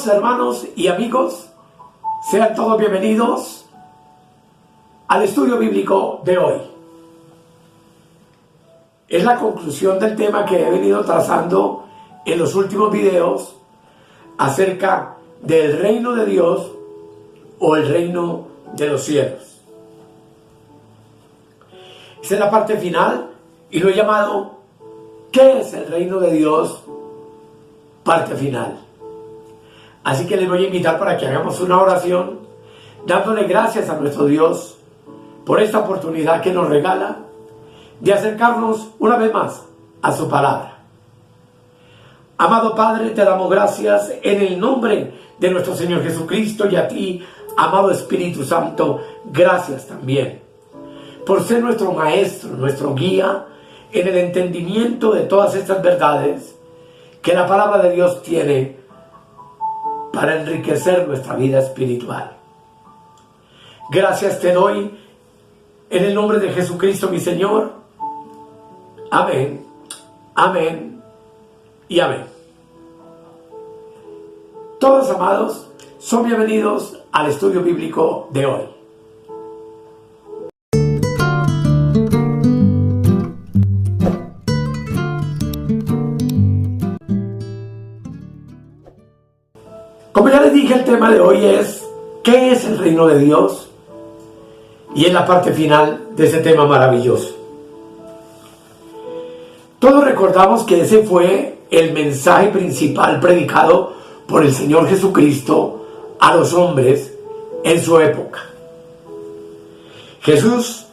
Amados hermanos y amigos, sean todos bienvenidos al estudio bíblico de hoy. Es la conclusión del tema que he venido trazando en los últimos videos acerca del reino de Dios o el reino de los cielos. Esa es la parte final y lo he llamado ¿qué es el reino de Dios? Parte final. Así que les voy a invitar para que hagamos una oración dándole gracias a nuestro Dios por esta oportunidad que nos regala de acercarnos una vez más a su palabra. Amado Padre, te damos gracias en el nombre de nuestro Señor Jesucristo, y a ti, amado Espíritu Santo, gracias también por ser nuestro maestro, nuestro guía en el entendimiento de todas estas verdades que la palabra de Dios tiene para enriquecer nuestra vida espiritual. Gracias te doy en el nombre de Jesucristo mi Señor. Amén, amén y amén. Todos, amados, son bienvenidos al estudio bíblico de hoy. Como ya les dije, el tema de hoy es ¿qué es el reino de Dios? Y es la parte final de ese tema maravilloso. Todos recordamos que ese fue el mensaje principal predicado por el Señor Jesucristo a los hombres en su época. Jesús,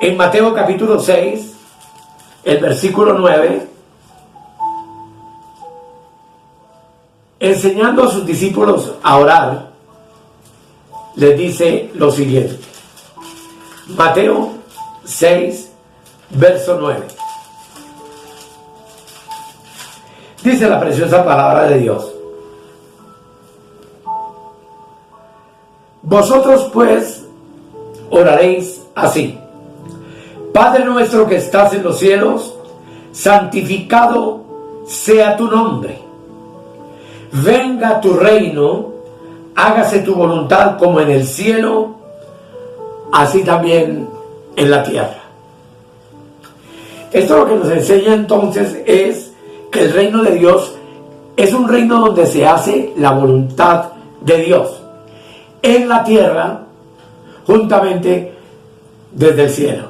en Mateo capítulo 6, el versículo 9, enseñando a sus discípulos a orar, les dice lo siguiente. Mateo 6, verso 9. Dice la preciosa palabra de Dios: vosotros pues oraréis así: Padre nuestro que estás en los cielos, santificado sea tu nombre. Venga tu reino, hágase tu voluntad como en el cielo, así también en la tierra. Esto lo que nos enseña entonces es que el reino de Dios es un reino donde se hace la voluntad de Dios en la tierra, juntamente desde el cielo.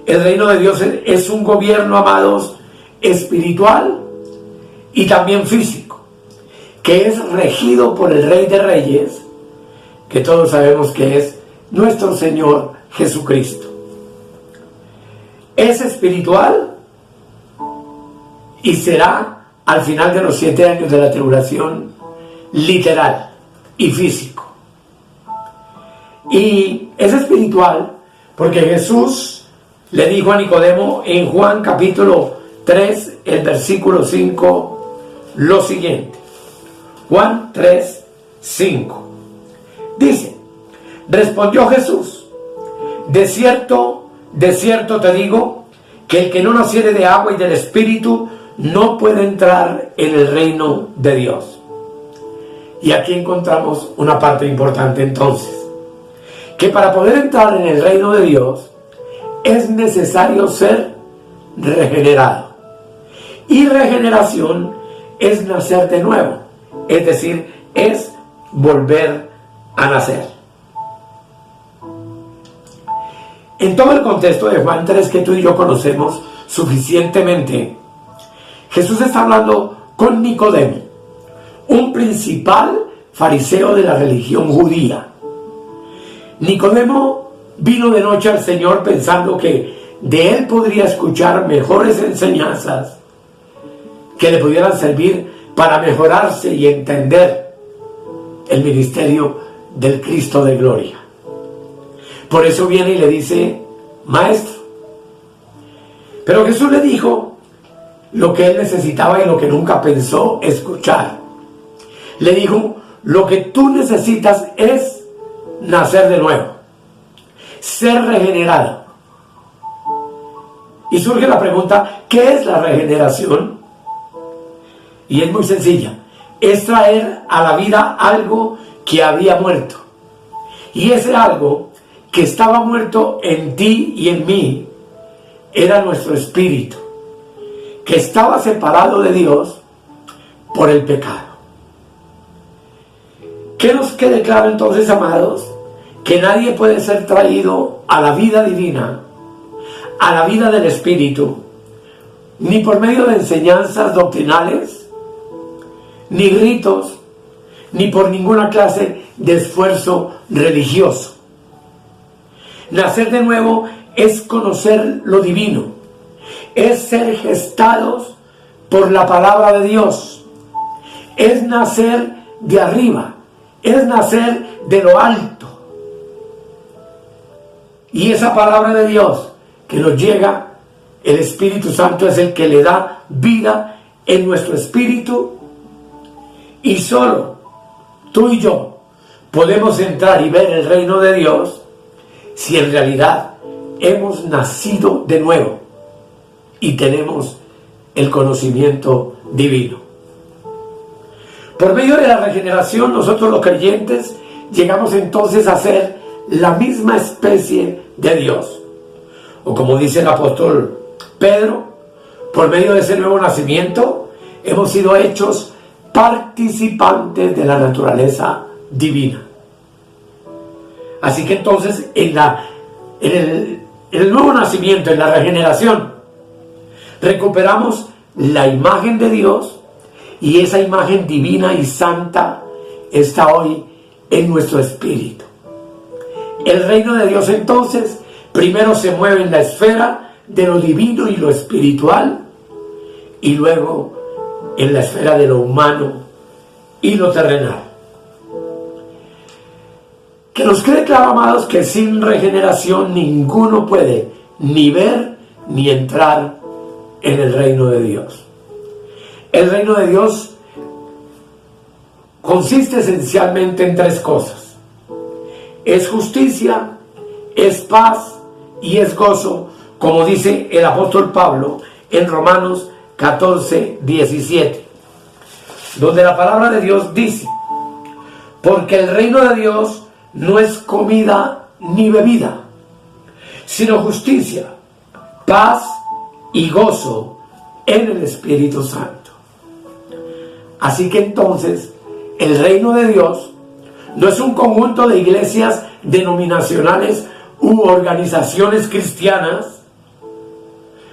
El reino de Dios es un gobierno, amados, espiritual y también físico, que es regido por el Rey de Reyes, que todos sabemos que es nuestro Señor Jesucristo. Es espiritual y será al final de los 7 años de la tribulación literal y físico. Y es espiritual porque Jesús le dijo a Nicodemo en Juan capítulo 3, el versículo 5, lo siguiente. Juan 3, 5. Dice: respondió Jesús: de cierto te digo, que el que no naciere de agua y del Espíritu no puede entrar en el reino de Dios. Y aquí encontramos una parte importante entonces, que para poder entrar en el reino de Dios es necesario ser regenerado. Y regeneración es nacer de nuevo, es decir, es volver a nacer. En todo el contexto de Juan 3 que tú y yo conocemos suficientemente, Jesús está hablando con Nicodemo, un principal fariseo de la religión judía. Nicodemo vino de noche al Señor pensando que de él podría escuchar mejores enseñanzas que le pudieran servir para mejorarse y entender el ministerio del Cristo de gloria. Por eso viene y le dice: maestro. Pero Jesús le dijo lo que él necesitaba y lo que nunca pensó escuchar. Le dijo: lo que tú necesitas es nacer de nuevo, ser regenerado. Y surge la pregunta: ¿qué es la regeneración? Y es muy sencilla: es traer a la vida algo que había muerto. Y ese algo que estaba muerto en ti y en mí era nuestro espíritu, que estaba separado de Dios por el pecado. Que nos quede claro entonces, amados, que nadie puede ser traído a la vida divina, a la vida del Espíritu, ni por medio de enseñanzas doctrinales, ni ritos, ni por ninguna clase de esfuerzo religioso. Nacer de nuevo es conocer lo divino, es ser gestados por la palabra de Dios, es nacer de arriba, es nacer de lo alto. Y esa palabra de Dios que nos llega, el Espíritu Santo es el que le da vida en nuestro espíritu, y solo tú y yo podemos entrar y ver el reino de Dios si en realidad hemos nacido de nuevo y tenemos el conocimiento divino. Por medio de la regeneración, nosotros los creyentes llegamos entonces a ser la misma especie de Dios. O como dice el apóstol Pedro, por medio de ese nuevo nacimiento hemos sido hechos participantes de la naturaleza divina. Así que entonces en el nuevo nacimiento, en la regeneración, recuperamos la imagen de Dios, y esa imagen divina y santa está hoy en nuestro espíritu. El reino de Dios entonces primero se mueve en la esfera de lo divino y lo espiritual, y luego en la esfera de lo humano y lo terrenal. Que nos quede claro, amados, que sin regeneración ninguno puede ni ver ni entrar en el reino de Dios. El reino de Dios consiste esencialmente en tres cosas: es justicia, es paz y es gozo, como dice el apóstol Pablo en Romanos 14, 17, donde la palabra de Dios dice: porque el reino de Dios no es comida ni bebida, sino justicia, paz y gozo en el Espíritu Santo. Así que entonces el reino de Dios no es un conjunto de iglesias denominacionales u organizaciones cristianas,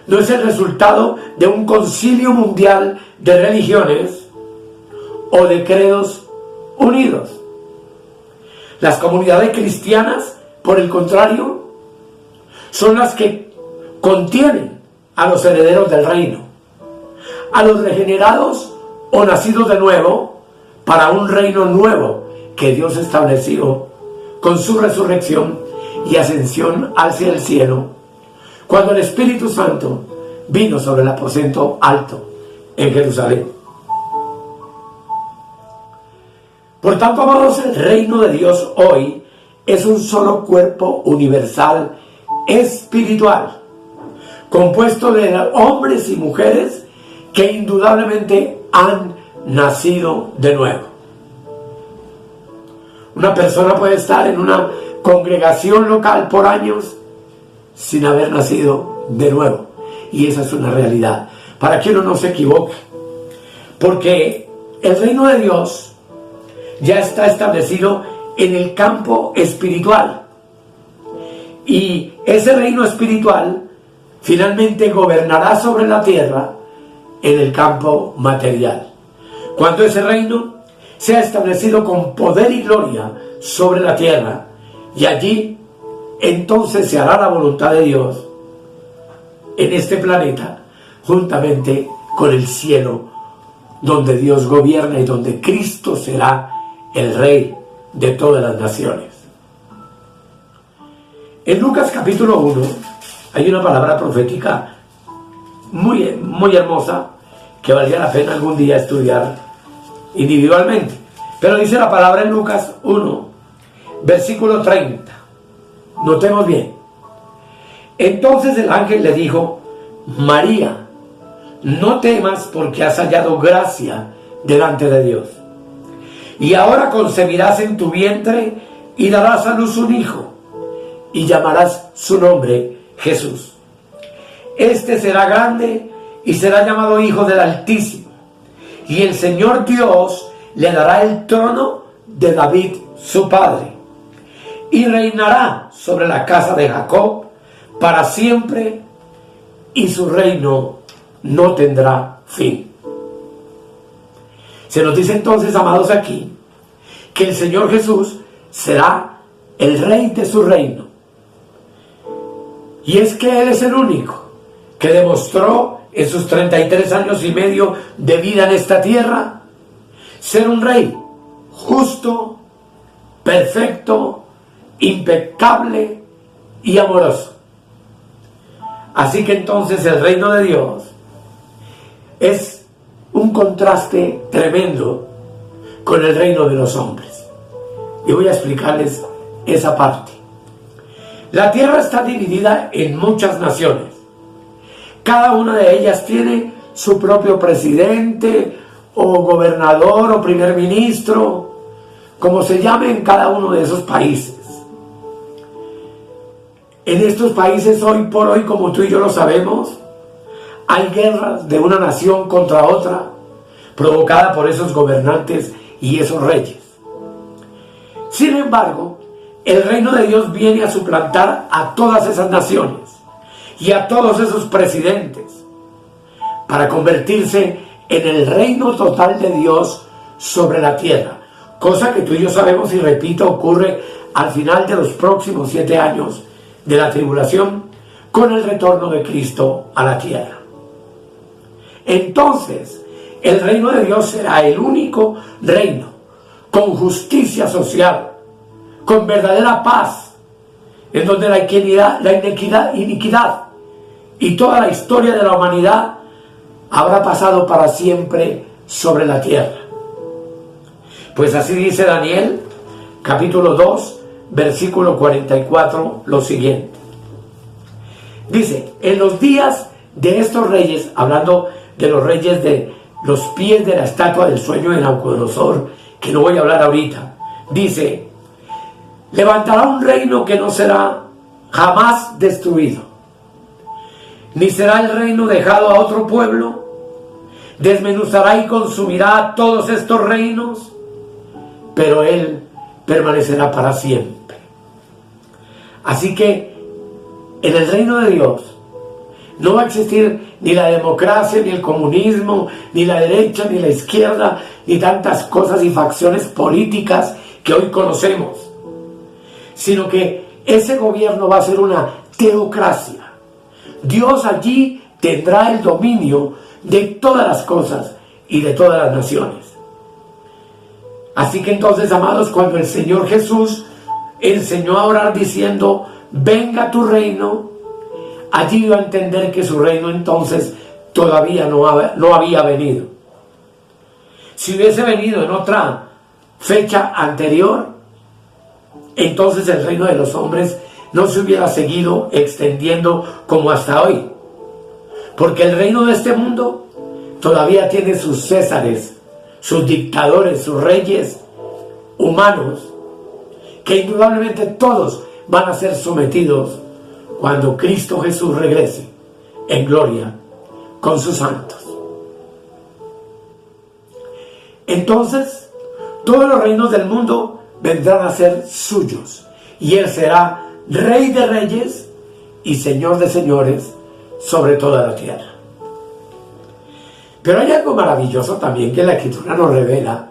no es el resultado de un concilio mundial de religiones o de credos unidos. Las comunidades cristianas, por el contrario, son las que contienen a los herederos del reino, a los regenerados o nacidos de nuevo para un reino nuevo que Dios estableció con su resurrección y ascensión hacia el cielo, cuando el Espíritu Santo vino sobre el aposento alto en Jerusalén. Por tanto, amados, el reino de Dios hoy es un solo cuerpo universal espiritual, compuesto de hombres y mujeres que indudablemente han nacido de nuevo. Una persona puede estar en una congregación local por años sin haber nacido de nuevo, y esa es una realidad, para que uno no se equivoque, porque el reino de Dios ya está establecido en el campo espiritual, y ese reino espiritual finalmente gobernará sobre la tierra en el campo material, cuando ese reino sea establecido con poder y gloria sobre la tierra, y allí entonces se hará la voluntad de Dios en este planeta, juntamente con el cielo, donde Dios gobierna y donde Cristo será el Rey de todas las naciones. En Lucas capítulo 1 hay una palabra profética muy, muy hermosa que valdría la pena algún día estudiar individualmente. Pero dice la palabra en Lucas 1, versículo 30. Notemos bien. Entonces el ángel le dijo: María, no temas, porque has hallado gracia delante de Dios. Y ahora concebirás en tu vientre y darás a luz un hijo, y llamarás su nombre Jesús. Este será grande y será llamado Hijo del Altísimo, y el Señor Dios le dará el trono de David su padre, y reinará sobre la casa de Jacob para siempre, y su reino no tendrá fin. Se nos dice entonces, amados, aquí, que el Señor Jesús será el rey de su reino. Y es que Él es el único que demostró en sus 33 años y medio de vida en esta tierra ser un rey justo, perfecto, impecable y amoroso. Así que entonces el reino de Dios es un contraste tremendo con el reino de los hombres. Y voy a explicarles esa parte. La tierra está dividida en muchas naciones. Cada una de ellas tiene su propio presidente o gobernador o primer ministro, como se llame en cada uno de esos países. En estos países hoy por hoy, como tú y yo lo sabemos, hay guerras de una nación contra otra, provocada por esos gobernantes y esos reyes. Sin embargo, el reino de Dios viene a suplantar a todas esas naciones y a todos esos presidentes para convertirse en el reino total de Dios sobre la tierra, cosa que tú y yo sabemos, y repito, ocurre al final de los próximos 7 años de la tribulación, con el retorno de Cristo a la tierra. Entonces, el reino de Dios será el único reino con justicia social, con verdadera paz, en donde la iniquidad y toda la historia de la humanidad habrá pasado para siempre sobre la tierra. Pues así dice Daniel, capítulo 2, versículo 44, lo siguiente. Dice, en los días de estos reyes, hablando de los reyes de los pies de la estatua del sueño de Nabucodonosor, que no voy a hablar ahorita, dice, levantará un reino que no será jamás destruido, ni será el reino dejado a otro pueblo, desmenuzará y consumirá todos estos reinos, pero él permanecerá para siempre. Así que en el reino de Dios no va a existir ni la democracia, ni el comunismo, ni la derecha, ni la izquierda, ni tantas cosas y facciones políticas que hoy conocemos, sino que ese gobierno va a ser una teocracia. Dios allí tendrá el dominio de todas las cosas y de todas las naciones. Así que entonces, amados, cuando el Señor Jesús enseñó a orar diciendo, venga tu reino, allí iba a entender que su reino entonces todavía no había venido. Si hubiese venido en otra fecha anterior, entonces el reino de los hombres no se hubiera seguido extendiendo como hasta hoy. Porque el reino de este mundo todavía tiene sus césares, sus dictadores, sus reyes humanos, que indudablemente todos van a ser sometidos cuando Cristo Jesús regrese en gloria con sus santos. Entonces, todos los reinos del mundo vendrán a ser suyos, y Él será Rey de reyes y Señor de señores sobre toda la tierra. Pero hay algo maravilloso también que la Escritura nos revela,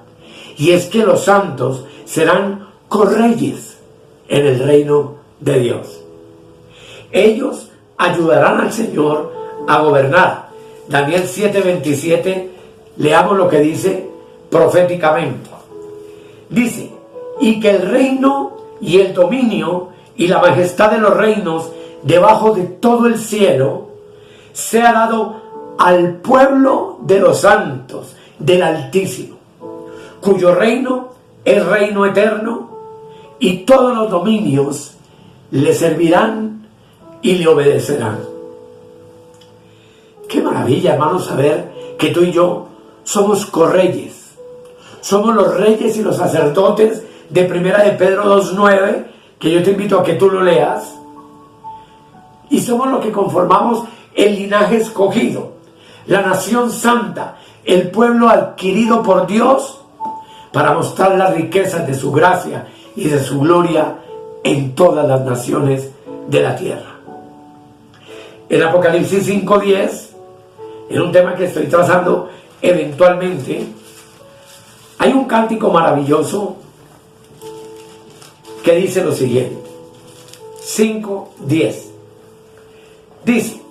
y es que los santos serán correyes en el reino de Dios. Ellos ayudarán al Señor a gobernar. Daniel 7:27, leamos lo que dice proféticamente. Dice, y que el reino y el dominio y la majestad de los reinos debajo de todo el cielo sea dado al pueblo de los santos del Altísimo, cuyo reino es reino eterno, y todos los dominios le servirán y le obedecerán. Qué maravilla, hermanos, saber que tú y yo somos correyes, Somos los reyes y los sacerdotes de Primera de Pedro 2:9, que yo te invito a que tú lo leas. Y somos los que conformamos el linaje escogido, la nación santa, el pueblo adquirido por Dios para mostrar las riquezas de su gracia y de su gloria en todas las naciones de la tierra. En Apocalipsis 5:10, en un tema que estoy trazando eventualmente, hay un cántico maravilloso que dice lo siguiente. 5:10 dice,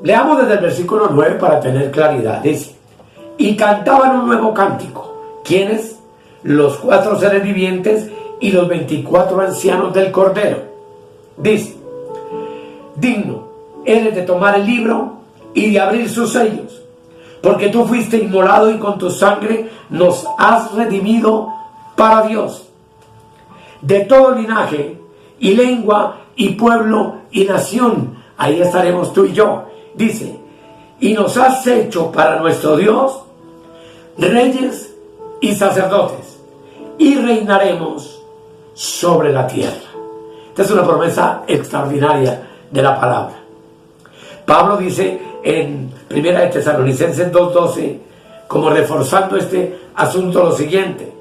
leamos desde el versículo 9 para tener claridad. Dice, y cantaban un nuevo cántico. ¿Quiénes? Los 4 seres vivientes y los 24 ancianos del Cordero. Dice, digno eres de tomar el libro y de abrir sus sellos, porque tú fuiste inmolado y con tu sangre nos has redimido para Dios, de todo linaje y lengua y pueblo y nación. Ahí estaremos tú y yo. Dice, y nos has hecho para nuestro Dios reyes y sacerdotes, y reinaremos sobre la tierra. Esta es una promesa extraordinaria de la palabra. Pablo dice en Primera de Tesalonicenses 2:12, como reforzando este asunto, lo siguiente: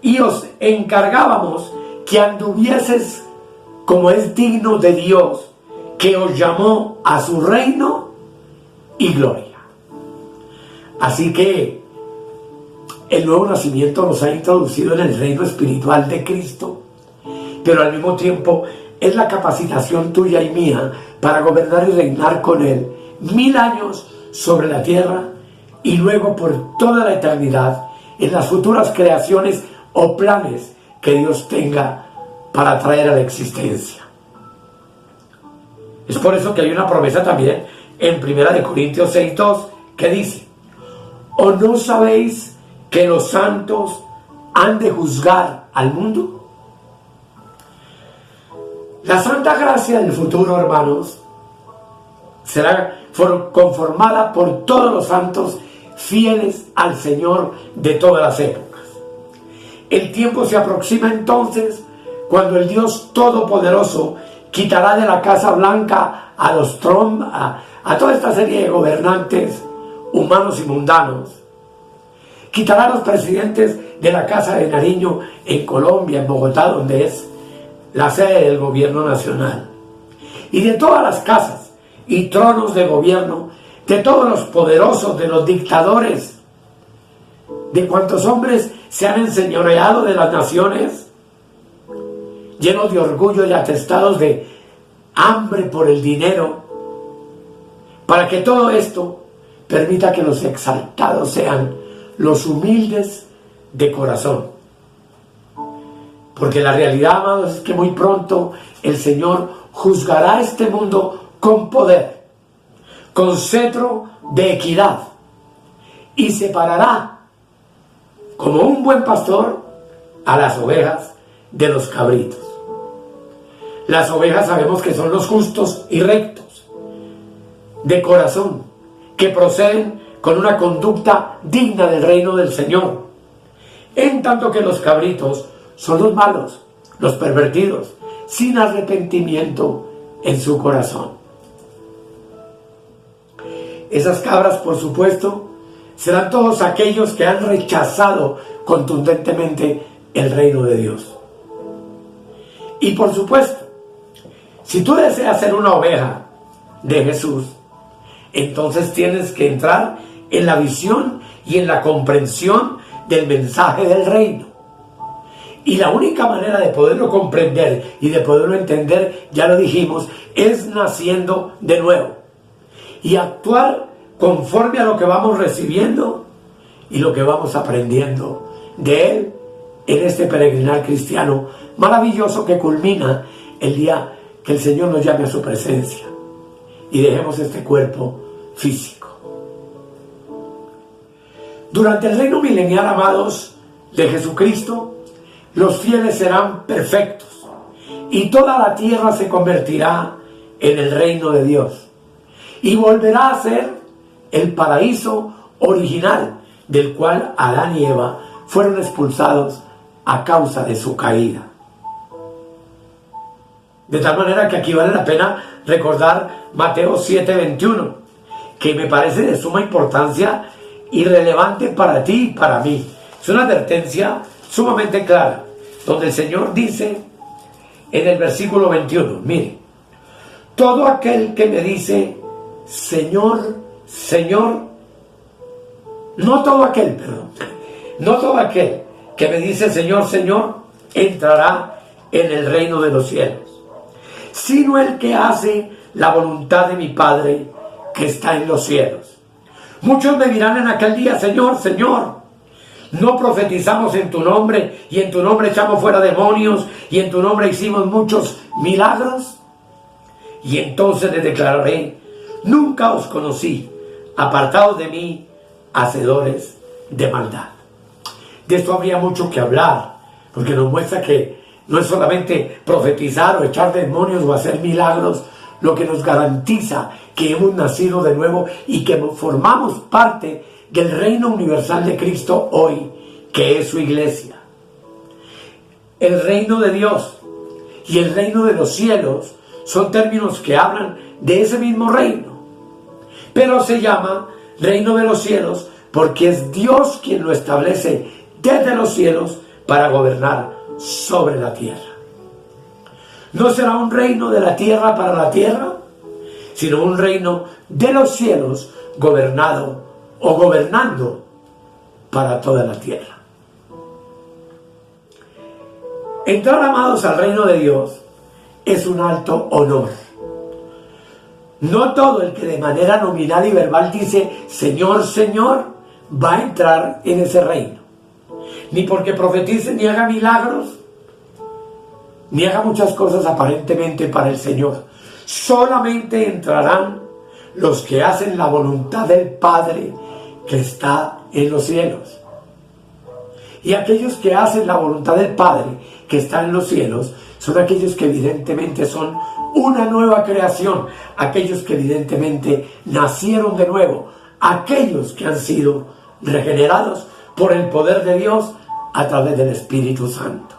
y os encargábamos que anduvieses como es digno de Dios, que os llamó a su reino y gloria. Así que el nuevo nacimiento nos ha introducido en el reino espiritual de Cristo, pero al mismo tiempo es la capacitación tuya y mía para gobernar y reinar con Él 1000 años sobre la tierra y luego por toda la eternidad en las futuras creaciones o planes que Dios tenga para traer a la existencia. Es por eso que hay una promesa también en 1 Corintios 6:2 que dice: ¿o no sabéis que los santos han de juzgar al mundo? La santa gracia del futuro, hermanos, será conformada por todos los santos fieles al Señor de todas las épocas. El tiempo se aproxima entonces cuando el Dios Todopoderoso quitará de la Casa Blanca a los Trump, a toda esta serie de gobernantes humanos y mundanos. Quitará a los presidentes de la Casa de Nariño en Colombia, en Bogotá, donde es la sede del gobierno nacional, y de todas las casas y tronos de gobierno, de todos los poderosos, de los dictadores, de cuantos hombres se han enseñoreado de las naciones, llenos de orgullo y atestados de hambre por el dinero, para que todo esto permita que los exaltados sean los humildes de corazón. Porque la realidad, amados, es que muy pronto el Señor juzgará este mundo con poder, con cetro de equidad, y separará, como un buen pastor, a las ovejas de los cabritos. Las ovejas sabemos que son los justos y rectos, de corazón, que proceden con una conducta digna del reino del Señor, en tanto que los cabritos son los malos, los pervertidos, sin arrepentimiento en su corazón. Esas cabras, por supuesto, serán todos aquellos que han rechazado contundentemente el reino de Dios. Y por supuesto, si tú deseas ser una oveja de Jesús, entonces tienes que entrar en la visión y en la comprensión del mensaje del reino. Y la única manera de poderlo comprender y de poderlo entender, ya lo dijimos, es naciendo de nuevo. Y actuar conforme a lo que vamos recibiendo y lo que vamos aprendiendo de Él en este peregrinar cristiano maravilloso que culmina el día que el Señor nos llame a su presencia y dejemos este cuerpo físico. Durante el reino milenial, amados, de Jesucristo, los fieles serán perfectos y toda la tierra se convertirá en el reino de Dios y volverá a ser el paraíso original del cual Adán y Eva fueron expulsados a causa de su caída. De tal manera que aquí vale la pena recordar Mateo 7:21, que me parece de suma importancia y relevante para ti y para mí. Es una advertencia sumamente clara, donde el Señor dice en el versículo 21, mire, todo aquel que me dice, Señor, Señor, no todo aquel que me dice, Señor, Señor, entrará en el reino de los cielos, sino el que hace la voluntad de mi Padre que está en los cielos. Muchos me dirán en aquel día, Señor, Señor, ¿no profetizamos en tu nombre y en tu nombre echamos fuera demonios y en tu nombre hicimos muchos milagros? Y entonces les declararé, nunca os conocí, apartados de mí, hacedores de maldad. De esto habría mucho que hablar, porque nos muestra que no es solamente profetizar o echar demonios o hacer milagros lo que nos garantiza que hemos nacido de nuevo y que formamos parte del reino universal de Cristo hoy, que es su iglesia. El reino de Dios y el reino de los cielos son términos que hablan de ese mismo reino, pero se llama reino de los cielos porque es Dios quien lo establece desde los cielos para gobernar sobre la tierra. No será un reino de la tierra para la tierra, sino un reino de los cielos gobernado o gobernando para toda la tierra. Entrar, amados, al reino de Dios es un alto honor. No todo el que de manera nominal y verbal dice Señor, Señor, va a entrar en ese reino. Ni porque profetice ni haga milagros, ni haga muchas cosas aparentemente para el Señor. Solamente entrarán los que hacen la voluntad del Padre que está en los cielos. Y aquellos que hacen la voluntad del Padre que está en los cielos son aquellos que evidentemente son una nueva creación, aquellos que evidentemente nacieron de nuevo, aquellos que han sido regenerados por el poder de Dios a través del Espíritu Santo.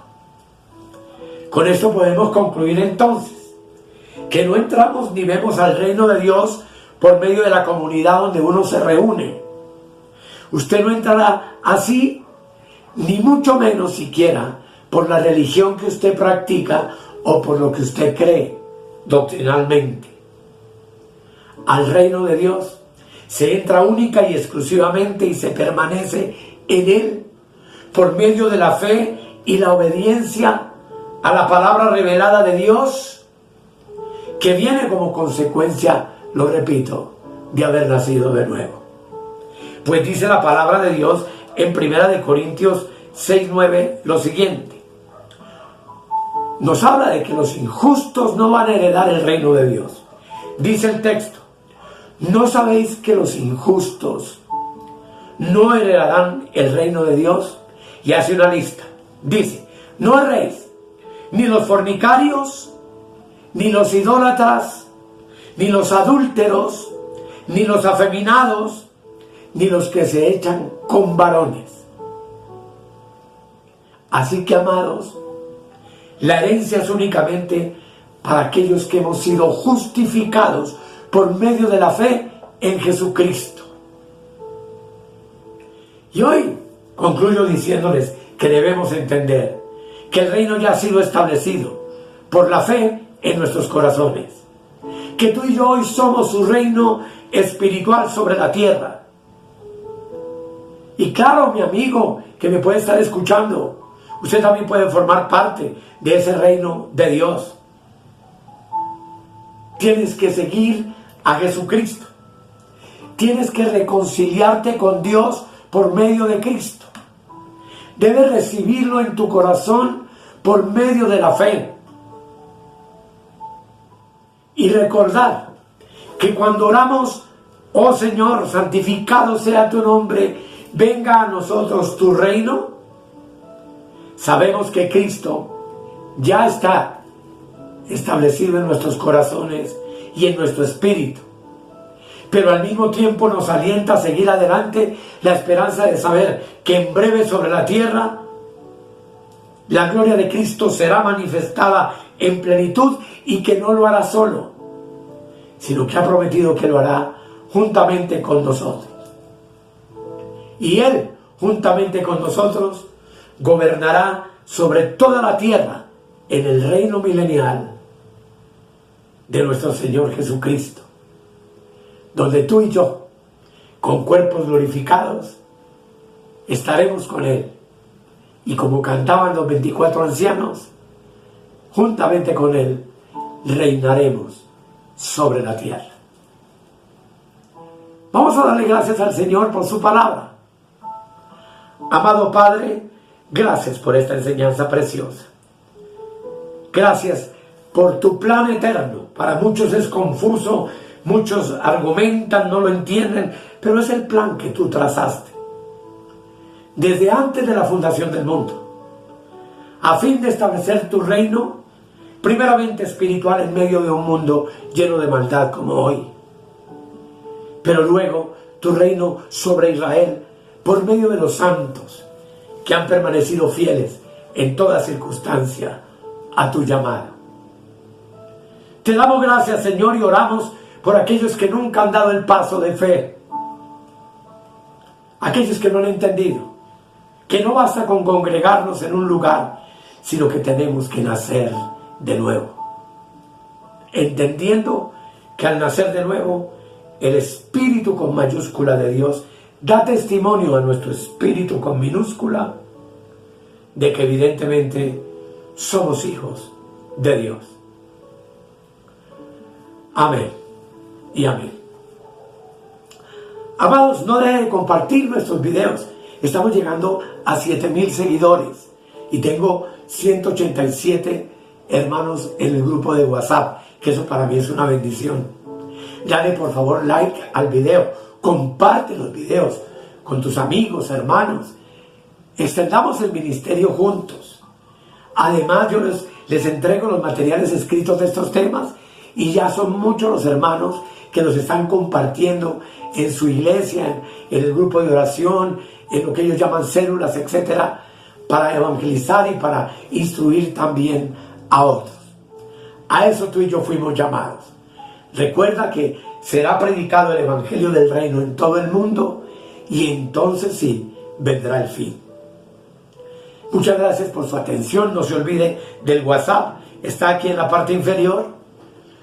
Con esto podemos concluir entonces que no entramos ni vemos al reino de Dios por medio de la comunidad donde uno se reúne. Usted no entrará así, ni mucho menos siquiera por la religión que usted practica o por lo que usted cree doctrinalmente. Al reino de Dios se entra única y exclusivamente y se permanece en él por medio de la fe y la obediencia a la palabra revelada de Dios, que viene como consecuencia, lo repito, de haber nacido de nuevo. Pues dice la palabra de Dios en 1 Corintios 6:9 lo siguiente. Nos habla de que los injustos no van a heredar el reino de Dios. Dice el texto, ¿no sabéis que los injustos no heredarán el reino de Dios? Y hace una lista. Dice, no erréis, ni los fornicarios, ni los idólatras, ni los adúlteros, ni los afeminados, ni los que se echan con varones. Así que, amados, la herencia es únicamente para aquellos que hemos sido justificados por medio de la fe en Jesucristo. Y hoy concluyo diciéndoles que debemos entender que el reino ya ha sido establecido por la fe en nuestros corazones. Que tú y yo hoy somos su reino espiritual sobre la tierra. Y claro, mi amigo que me puede estar escuchando, usted también puede formar parte de ese reino de Dios. Tienes que seguir a Jesucristo. Tienes que reconciliarte con Dios por medio de Cristo. Debes recibirlo en tu corazón por medio de la fe. Y recordar que cuando oramos, oh Señor, santificado sea tu nombre, venga a nosotros tu reino, sabemos que Cristo ya está establecido en nuestros corazones y en nuestro espíritu. pero al mismo tiempo nos alienta a seguir adelante la esperanza de saber que en breve sobre la tierra la gloria de Cristo será manifestada en plenitud y que no lo hará solo, sino que ha prometido que lo hará juntamente con nosotros. Y Él, juntamente con nosotros, gobernará sobre toda la tierra en el reino milenial de nuestro Señor Jesucristo, donde tú y yo, con cuerpos glorificados, estaremos con Él. Y como cantaban los 24 ancianos, juntamente con Él reinaremos sobre la tierra. Vamos a darle gracias al Señor por su palabra. Amado Padre, gracias por esta enseñanza preciosa. Gracias por tu plan eterno. Para muchos es confuso, muchos argumentan, no lo entienden, pero es el plan que tú trazaste desde antes de la fundación del mundo, a fin de establecer tu reino, primeramente espiritual en medio de un mundo lleno de maldad como hoy, pero luego tu reino sobre Israel por medio de los santos que han permanecido fieles en toda circunstancia a tu llamado. Te damos gracias, Señor, y oramos por aquellos que nunca han dado el paso de fe, aquellos que no han entendido que no basta con congregarnos en un lugar, sino que tenemos que nacer de nuevo, entendiendo que al nacer de nuevo, el Espíritu con mayúscula de Dios da testimonio a nuestro espíritu con minúscula de que evidentemente somos hijos de Dios. Amén y amén. Amados, no dejen de compartir nuestros videos. Estamos llegando a 7,000 seguidores y tengo 187 hermanos en el grupo de WhatsApp, que eso para mí es una bendición. Dale por favor like al video, comparte los videos con tus amigos, hermanos. Extendamos el ministerio juntos. Además, yo les entrego los materiales escritos de estos temas y ya son muchos los hermanos que los están compartiendo en su iglesia, en el grupo de oración, en lo que ellos llaman células, etcétera, para evangelizar y para instruir también a otros. A eso tú y yo fuimos llamados. Recuerda que será predicado el evangelio del reino en todo el mundo y entonces sí vendrá el fin. Muchas gracias por su atención. No se olvide del WhatsApp, está aquí en la parte inferior,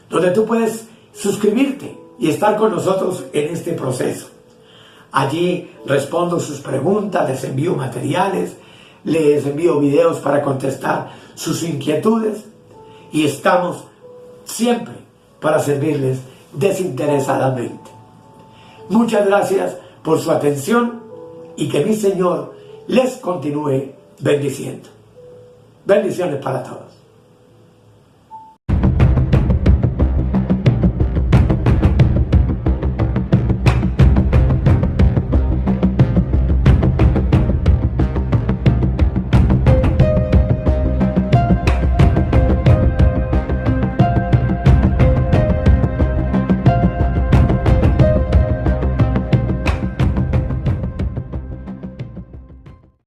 donde tú puedes suscribirte y estar con nosotros en este proceso. Allí respondo sus preguntas, les envío materiales, les envío videos para contestar sus inquietudes y estamos siempre para servirles desinteresadamente. Muchas gracias por su atención y que mi Señor les continúe bendiciendo. Bendiciones para todos.